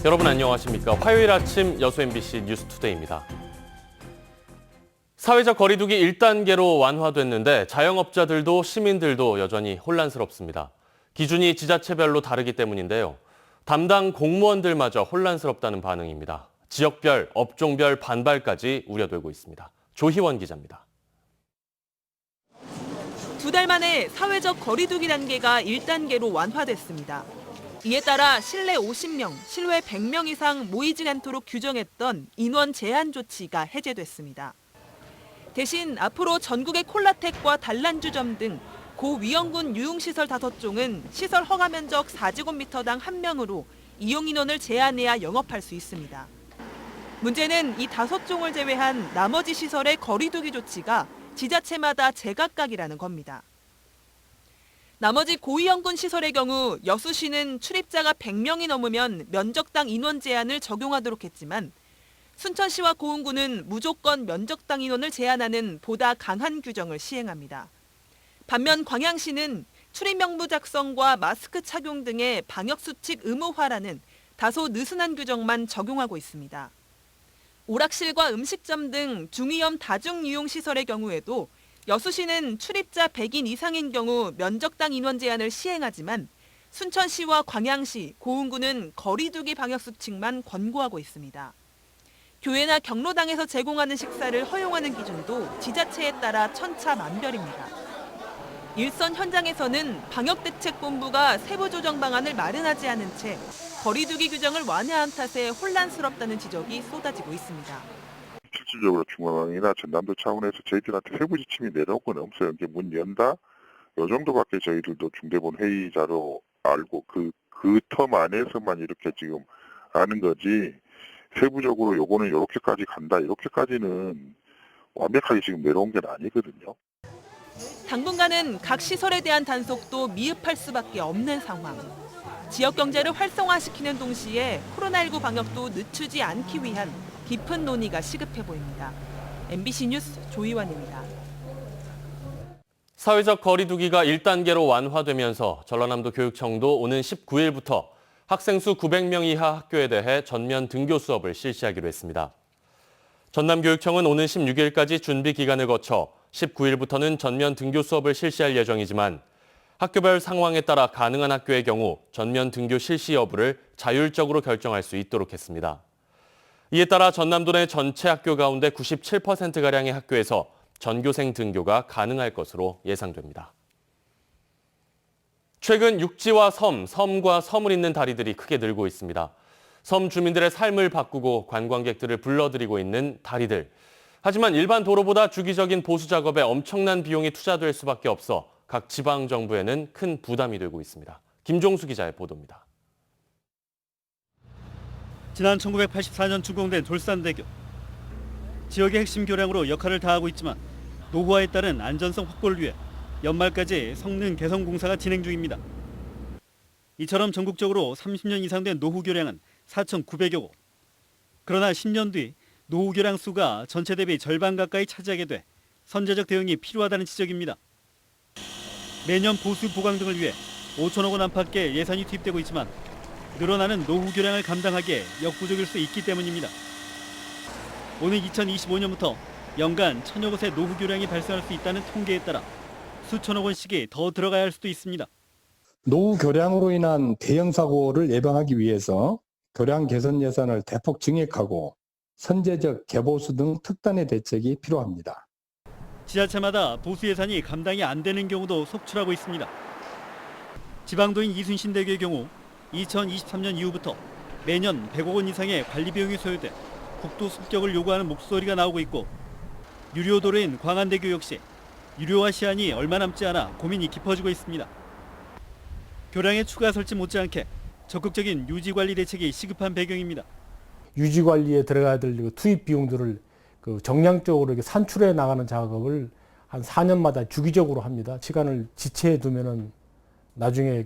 여러분 안녕하십니까? 화요일 아침 여수 MBC 뉴스투데이입니다. 사회적 거리두기 1단계로 완화됐는데 자영업자들도 시민들도 여전히 혼란스럽습니다. 기준이 지자체별로 다르기 때문인데요. 담당 공무원들마저 혼란스럽다는 반응입니다. 지역별, 업종별 반발까지 우려되고 있습니다. 조희원 기자입니다. 2달 만에 사회적 거리두기 단계가 1단계로 완화됐습니다. 이에 따라 실내 50명, 실외 100명 이상 모이지 않도록 규정했던 인원 제한 조치가 해제됐습니다. 대신 앞으로 전국의 콜라텍과 단란주점 등 고위험군 유흥시설 5종은 시설 허가 면적 4제곱미터당 1명으로 이용 인원을 제한해야 영업할 수 있습니다. 문제는 이 5종을 제외한 나머지 시설의 거리두기 조치가 지자체마다 제각각이라는 겁니다. 나머지 고위험군 시설의 경우 여수시는 출입자가 100명이 넘으면 면적당 인원 제한을 적용하도록 했지만 순천시와 고흥군은 무조건 면적당 인원을 제한하는 보다 강한 규정을 시행합니다. 반면 광양시는 출입 명부 작성과 마스크 착용 등의 방역수칙 의무화라는 다소 느슨한 규정만 적용하고 있습니다. 오락실과 음식점 등 중위험 다중유용시설의 경우에도 여수시는 출입자 100인 이상인 경우 면적당 인원 제한을 시행하지만 순천시와 광양시, 고흥군은 거리두기 방역수칙만 권고하고 있습니다. 교회나 경로당에서 제공하는 식사를 허용하는 기준도 지자체에 따라 천차만별입니다. 일선 현장에서는 방역대책본부가 세부 조정 방안을 마련하지 않은 채 거리두기 규정을 완화한 탓에 혼란스럽다는 지적이 쏟아지고 있습니다. 실질적으로 중앙이나 전남도 차원에서 저희들한테 세부 지침이 내려온 건 없어요. 이게 문 연다? 요 정도밖에 저희들도 중대본 회의자로 알고 그 텀 안에서만 이렇게 지금 아는 거지 세부적으로 요거는 이렇게까지 간다 이렇게까지는 완벽하게 지금 내려온 게 아니거든요. 당분간은 각 시설에 대한 단속도 미흡할 수밖에 없는 상황. 지역 경제를 활성화시키는 동시에 코로나19 방역도 늦추지 않기 위한 깊은 논의가 시급해 보입니다. MBC 뉴스 조희원입니다. 사회적 거리두기가 1단계로 완화되면서 전라남도 교육청도 오는 19일부터 학생 수 900명 이하 학교에 대해 전면 등교 수업을 실시하기로 했습니다. 전남교육청은 오는 16일까지 준비 기간을 거쳐 19일부터는 전면 등교 수업을 실시할 예정이지만 학교별 상황에 따라 가능한 학교의 경우 전면 등교 실시 여부를 자율적으로 결정할 수 있도록 했습니다. 이에 따라 전남도 내 전체 학교 가운데 97%가량의 학교에서 전교생 등교가 가능할 것으로 예상됩니다. 최근 육지와 섬과 섬을 잇는 다리들이 크게 늘고 있습니다. 섬 주민들의 삶을 바꾸고 관광객들을 불러들이고 있는 다리들. 하지만 일반 도로보다 주기적인 보수 작업에 엄청난 비용이 투자될 수밖에 없어 각 지방정부에는 큰 부담이 되고 있습니다. 김종수 기자의 보도입니다. 지난 1984년 준공된 돌산대교. 지역의 핵심 교량으로 역할을 다하고 있지만 노후화에 따른 안전성 확보를 위해 연말까지 성능 개선 공사가 진행 중입니다. 이처럼 전국적으로 30년 이상 된 노후 교량은 4,900여 곳. 그러나 10년 뒤 노후 교량 수가 전체 대비 절반 가까이 차지하게 돼 선제적 대응이 필요하다는 지적입니다. 매년 보수 보강 등을 위해 5천억 원 안팎의 예산이 투입되고 있지만 늘어나는 노후 교량을 감당하기에 역부족일 수 있기 때문입니다. 오는 2025년부터 연간 1,000여 곳의 노후 교량이 발생할 수 있다는 통계에 따라 수천억 원씩이 더 들어가야 할 수도 있습니다. 노후 교량으로 인한 대형 사고를 예방하기 위해서 교량 개선 예산을 대폭 증액하고 선제적 개보수 등 특단의 대책이 필요합니다. 지자체마다 보수 예산이 감당이 안 되는 경우도 속출하고 있습니다. 지방도인 이순신대교의 경우 2023년 이후부터 매년 100억 원 이상의 관리 비용이 소요돼 국도 습격을 요구하는 목소리가 나오고 있고 유료도로인 광안대교 역시 유료화 시한이 얼마 남지 않아 고민이 깊어지고 있습니다. 교량의 추가 설치 못지않게 적극적인 유지관리 대책이 시급한 배경입니다. 유지관리에 들어가야 될 투입 비용들을 정량적으로 이렇게 산출해 나가는 작업을 한 4년마다 주기적으로 합니다. 시간을 지체해 두면은 나중에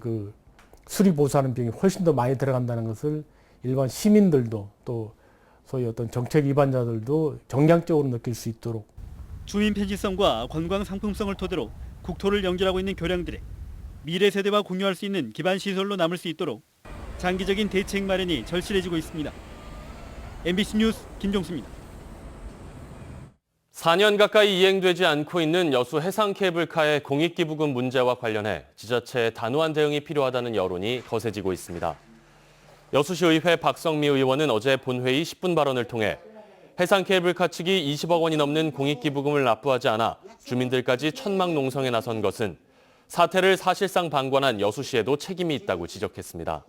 수리 보수하는 비용이 훨씬 더 많이 들어간다는 것을 일반 시민들도 또 소위 어떤 정책 위반자들도 정량적으로 느낄 수 있도록 주민 편의성과 관광 상품성을 토대로 국토를 연결하고 있는 교량들이 미래 세대와 공유할 수 있는 기반 시설로 남을 수 있도록 장기적인 대책 마련이 절실해지고 있습니다. MBC 뉴스 김종수입니다. 4년 가까이 이행되지 않고 있는 여수 해상 케이블카의 공익기부금 문제와 관련해 지자체의 단호한 대응이 필요하다는 여론이 거세지고 있습니다. 여수시의회 박성미 의원은 어제 본회의 10분 발언을 통해 해상 케이블카 측이 20억 원이 넘는 공익기부금을 납부하지 않아 주민들까지 천막농성에 나선 것은 사태를 사실상 방관한 여수시에도 책임이 있다고 지적했습니다.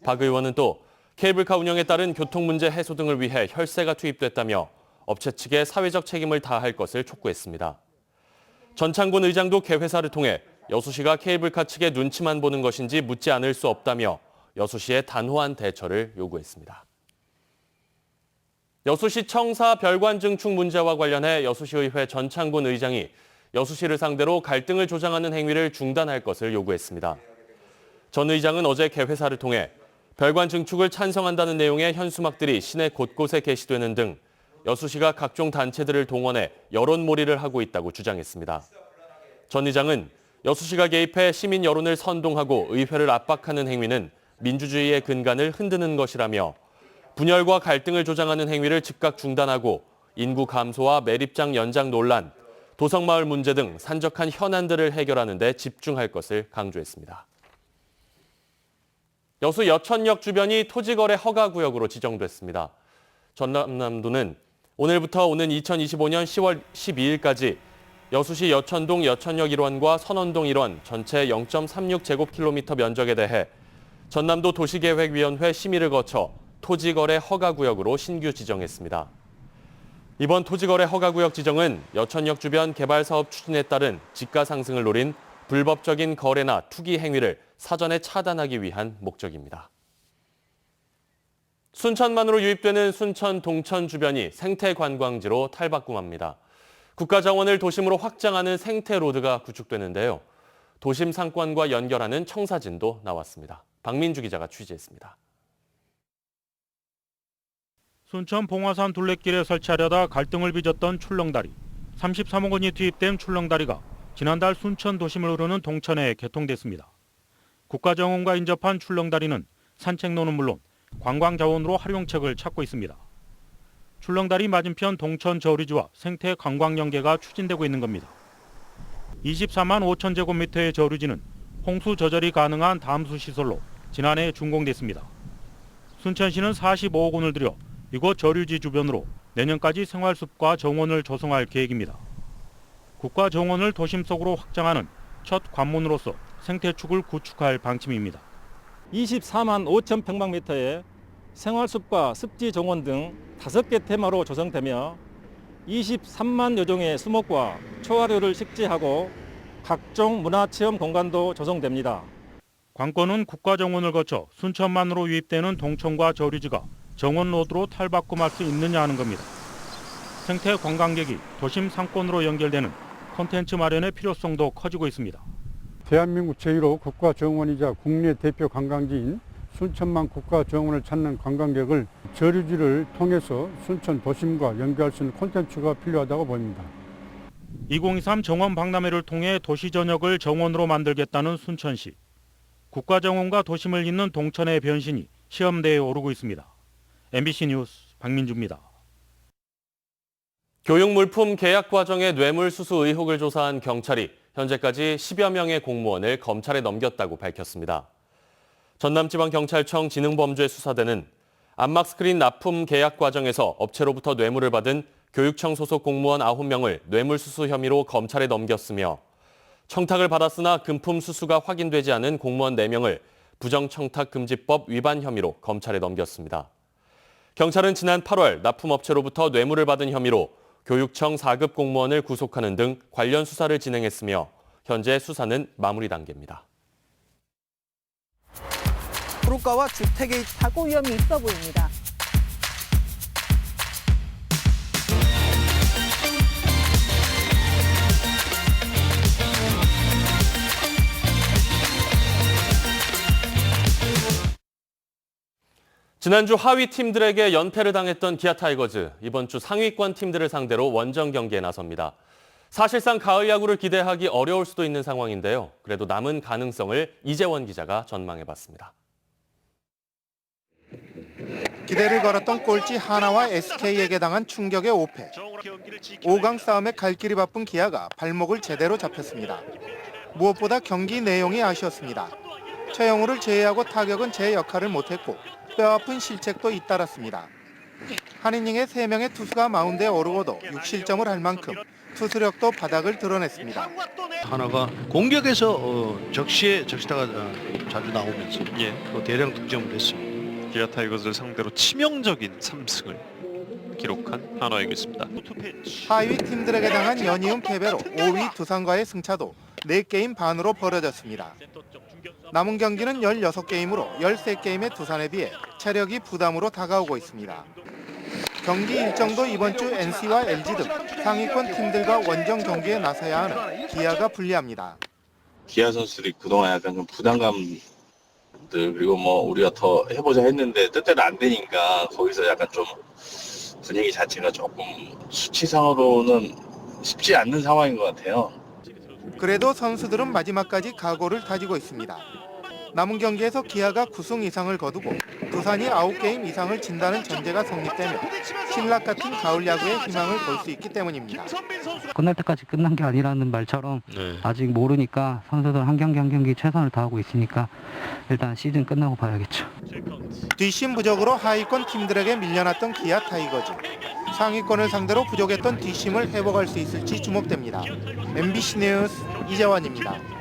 박 의원은 또 케이블카 운영에 따른 교통 문제 해소 등을 위해 혈세가 투입됐다며 업체 측에 사회적 책임을 다할 것을 촉구했습니다. 전창곤 의장도 개회사를 통해 여수시가 케이블카 측의 눈치만 보는 것인지 묻지 않을 수 없다며 여수시의 단호한 대처를 요구했습니다. 여수시 청사 별관 증축 문제와 관련해 여수시의회 전창곤 의장이 여수시를 상대로 갈등을 조장하는 행위를 중단할 것을 요구했습니다. 전 의장은 어제 개회사를 통해 별관 증축을 찬성한다는 내용의 현수막들이 시내 곳곳에 게시되는 등 여수시가 각종 단체들을 동원해 여론몰이를 하고 있다고 주장했습니다. 전 의장은 여수시가 개입해 시민 여론을 선동하고 의회를 압박하는 행위는 민주주의의 근간을 흔드는 것이라며 분열과 갈등을 조장하는 행위를 즉각 중단하고 인구 감소와 매립장 연장 논란, 도성마을 문제 등 산적한 현안들을 해결하는 데 집중할 것을 강조했습니다. 여수 여천역 주변이 토지거래 허가구역으로 지정됐습니다. 전남남도는 오늘부터 오는 2025년 10월 12일까지 여수시 여천동 여천역 1원과 선원동 1원 전체 0.36제곱킬로미터 면적에 대해 전남도 도시계획위원회 심의를 거쳐 토지거래 허가구역으로 신규 지정했습니다. 이번 토지거래 허가구역 지정은 여천역 주변 개발사업 추진에 따른 지가 상승을 노린 불법적인 거래나 투기 행위를 사전에 차단하기 위한 목적입니다. 순천만으로 유입되는 순천 동천 주변이 생태관광지로 탈바꿈합니다. 국가정원을 도심으로 확장하는 생태로드가 구축되는데요. 도심 상권과 연결하는 청사진도 나왔습니다. 박민주 기자가 취재했습니다. 순천 봉화산 둘레길에 설치하려다 갈등을 빚었던 출렁다리. 33억 원이 투입된 출렁다리가 지난달 순천 도심을 흐르는 동천에 개통됐습니다. 국가정원과 인접한 출렁다리는 산책로는 물론 관광자원으로 활용책을 찾고 있습니다. 출렁다리 맞은편 동천 저류지와 생태 관광 연계가 추진되고 있는 겁니다. 24만 5천 제곱미터의 저류지는 홍수 조절이 가능한 담수 시설로 지난해 준공됐습니다. 순천시는 45억 원을 들여 이곳 저류지 주변으로 내년까지 생활숲과 정원을 조성할 계획입니다. 국가정원을 도심 속으로 확장하는 첫 관문으로서 생태축을 구축할 방침입니다. 24만 5천 평방미터의 생활숲과 습지 정원 등 5개 테마로 조성되며 23만여 종의 수목과 초화류를 식재하고 각종 문화체험 공간도 조성됩니다. 관건은 국가정원을 거쳐 순천만으로 유입되는 동천과 저류지가 정원로드로 탈바꿈할 수 있느냐 하는 겁니다. 생태 관광객이 도심 상권으로 연결되는 콘텐츠 마련의 필요성도 커지고 있습니다. 대한민국 제1호 국가정원이자 국내 대표 관광지인 순천만 국가정원을 찾는 관광객을 저류지를 통해서 순천 도심과 연결할 수 있는 콘텐츠가 필요하다고 보입니다. 2023 정원 박람회를 통해 도시 전역을 정원으로 만들겠다는 순천시. 국가정원과 도심을 잇는 동천의 변신이 시험대에 오르고 있습니다. MBC 뉴스 박민주입니다. 교육물품 계약 과정의 뇌물수수 의혹을 조사한 경찰이 현재까지 10여 명의 공무원을 검찰에 넘겼다고 밝혔습니다. 전남지방경찰청 지능범죄수사대는 안막스크린 납품 계약 과정에서 업체로부터 뇌물을 받은 교육청 소속 공무원 9명을 뇌물수수 혐의로 검찰에 넘겼으며 청탁을 받았으나 금품 수수가 확인되지 않은 공무원 4명을 부정청탁금지법 위반 혐의로 검찰에 넘겼습니다. 경찰은 지난 8월 납품업체로부터 뇌물을 받은 혐의로 교육청 4급 공무원을 구속하는 등 관련 수사를 진행했으며 현재 수사는 마무리 단계입니다. 도로가와 주택의 사고 위험이 있어 보입니다. 지난주 하위 팀들에게 연패를 당했던 기아 타이거즈, 이번 주 상위권 팀들을 상대로 원정 경기에 나섭니다. 사실상 가을 야구를 기대하기 어려울 수도 있는 상황인데요. 그래도 남은 가능성을 이재원 기자가 전망해봤습니다. 기대를 걸었던 꼴찌 하나와 SK에게 당한 충격의 5패. 5강 싸움에 갈 길이 바쁜 기아가 발목을 제대로 잡혔습니다. 무엇보다 경기 내용이 아쉬웠습니다. 최영우를 제외하고 타격은 제 역할을 못했고 뼈아픈 실책도 잇따랐습니다. 한 이닝에 3명의 투수가 마운드에 오르고도 6실점을 할 만큼 투수력도 바닥을 드러냈습니다. 하나가 공격에서 적시다가 자주 나오면서 또 대량 득점을 했습니다. 기아 타이거즈를 상대로 치명적인 3승을 기록한 한화이글스입니다. 하위 팀들에게 당한 연이은 패배로 5위 두산과의 승차도 4게임 반으로 벌어졌습니다. 남은 경기는 16게임으로 13게임의 두산에 비해 체력이 부담으로 다가오고 있습니다. 경기 일정도 이번 주 NC와 LG 등 상위권 팀들과 원정 경기에 나서야 하는 기아가 불리합니다. 기아 선수들이 그동안 약간 좀 부담감들 그리고 우리가 더 해보자 했는데 뜻대로 안 되니까 거기서 약간 좀 분위기 자체가 조금 수치상으로는 쉽지 않는 상황인 것 같아요. 그래도 선수들은 마지막까지 각오를 다지고 있습니다. 남은 경기에서 기아가 9승 이상을 거두고 두산이 9게임 이상을 진다는 전제가 성립되면 신락 같은 가을 야구의 희망을 볼 수 있기 때문입니다. 끝날 때까지 끝난 게 아니라는 말처럼 아직 모르니까 선수들 한 경기 한 경기 최선을 다하고 있으니까 일단 시즌 끝나고 봐야겠죠. 뒷심 부족으로 하위권 팀들에게 밀려났던 기아 타이거즈. 상위권을 상대로 부족했던 뒷심을 회복할 수 있을지 주목됩니다. MBC 뉴스 이재원입니다.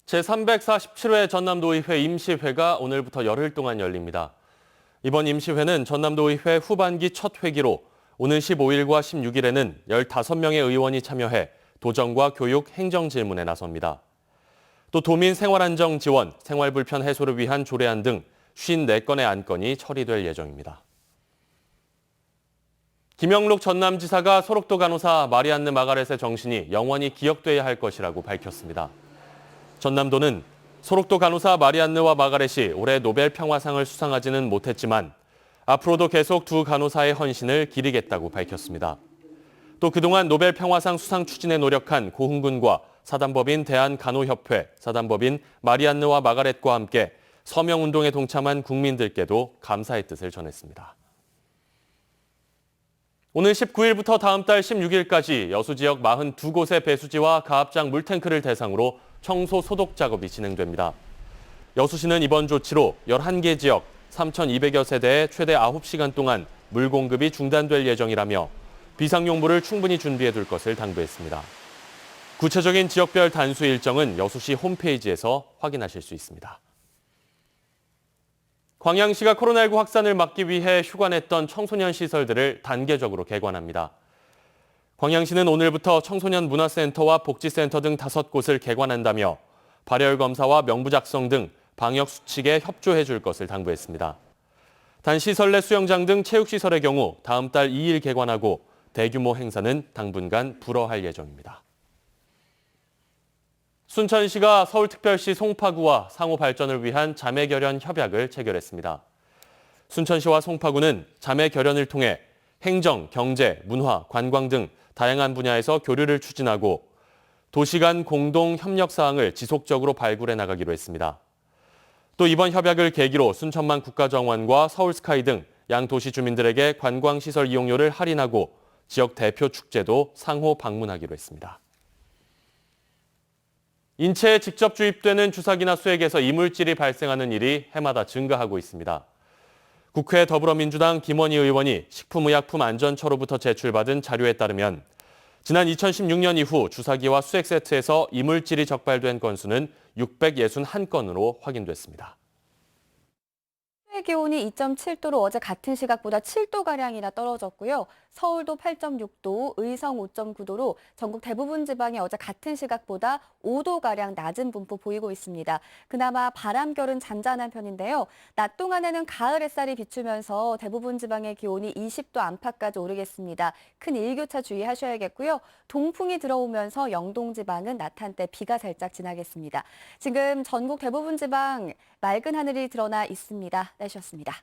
제347회 전남도의회 임시회가 오늘부터 열흘 동안 열립니다. 이번 임시회는 전남도의회 후반기 첫 회기로 오는 15일과 16일에는 15명의 의원이 참여해 도정과 교육, 행정 질문에 나섭니다. 또 도민 생활안정 지원, 생활불편 해소를 위한 조례안 등 54건의 안건이 처리될 예정입니다. 김영록 전남지사가 소록도 간호사 마리안느 마가렛의 정신이 영원히 기억돼야 할 것이라고 밝혔습니다. 전남도는 소록도 간호사 마리안느와 마가렛이 올해 노벨 평화상을 수상하지는 못했지만 앞으로도 계속 두 간호사의 헌신을 기리겠다고 밝혔습니다. 또 그동안 노벨 평화상 수상 추진에 노력한 고흥군과 사단법인 대한간호협회, 사단법인 마리안느와 마가렛과 함께 서명운동에 동참한 국민들께도 감사의 뜻을 전했습니다. 오늘 19일부터 다음 달 16일까지 여수 지역 42곳의 배수지와 가압장 물탱크를 대상으로 청소 소독 작업이 진행됩니다. 여수시는 이번 조치로 11개 지역 3,200여 세대에 최대 9시간 동안 물 공급이 중단될 예정이라며 비상용물을 충분히 준비해둘 것을 당부했습니다. 구체적인 지역별 단수 일정은 여수시 홈페이지에서 확인하실 수 있습니다. 광양시가 코로나19 확산을 막기 위해 휴관했던 청소년 시설들을 단계적으로 개관합니다. 광양시는 오늘부터 청소년 문화센터와 복지센터 등 5곳을 개관한다며 발열검사와 명부 작성 등 방역 수칙에 협조해 줄 것을 당부했습니다. 단 시설 내 수영장 등 체육시설의 경우 다음 달 2일 개관하고 대규모 행사는 당분간 불허할 예정입니다. 순천시가 서울특별시 송파구와 상호 발전을 위한 자매결연 협약을 체결했습니다. 순천시와 송파구는 자매결연을 통해 행정, 경제, 문화, 관광 등 다양한 분야에서 교류를 추진하고 도시 간 공동 협력 사항을 지속적으로 발굴해 나가기로 했습니다. 또 이번 협약을 계기로 순천만 국가정원과 서울스카이 등 양도시 주민들에게 관광시설 이용료를 할인하고 지역 대표 축제도 상호 방문하기로 했습니다. 인체에 직접 주입되는 주사기나 수액에서 이물질이 발생하는 일이 해마다 증가하고 있습니다. 국회 더불어민주당 김원희 의원이 식품의약품안전처로부터 제출받은 자료에 따르면 지난 2016년 이후 주사기와 수액 세트에서 이물질이 적발된 건수는 661건으로 확인됐습니다. 기온이 2.7도로 어제 같은 시각보다 7도가량이나 떨어졌고요. 서울도 8.6도, 의성 5.9도로 전국 대부분 지방이 어제 같은 시각보다 5도가량 낮은 분포 보이고 있습니다. 그나마 바람결은 잔잔한 편인데요. 낮 동안에는 가을 햇살이 비추면서 대부분 지방의 기온이 20도 안팎까지 오르겠습니다. 큰 일교차 주의하셔야겠고요. 동풍이 들어오면서 영동 지방은 낮 한때 비가 살짝 지나겠습니다. 지금 전국 대부분 지방 맑은 하늘이 드러나 있습니다. 날씨였습니다.